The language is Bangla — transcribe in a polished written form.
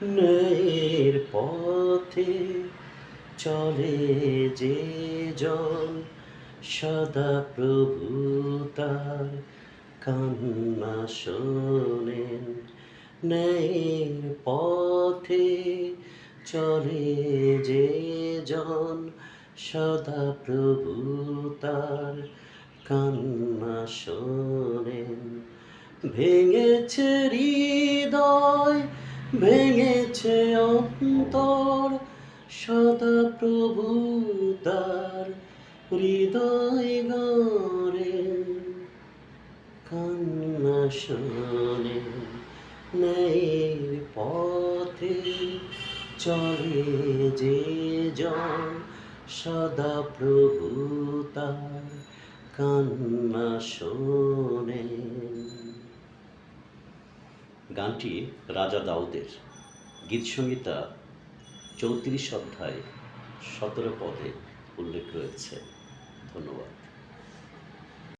ন্যায়ের পথে চলে যে জন, সদা প্রভু তার কান্না শোনেন। ন্যায়ের পথে চলে যে জন, সদা প্রভু তার কান্না শোনেন। ভেঙেছে হৃদয়, ভেঙেছে অন্তর, সদা প্রভু তার হৃদয় গড়েন। কান্না শোনেন, ন্যায়ের পথে চলে যে জন, সদা প্রভু তার কান্না শোনেন। গানটি রাজা দাউদের, গীতসংহিতা 34 অধ্যায় 17 পদে উল্লেখ রয়েছে। ধন্যবাদ।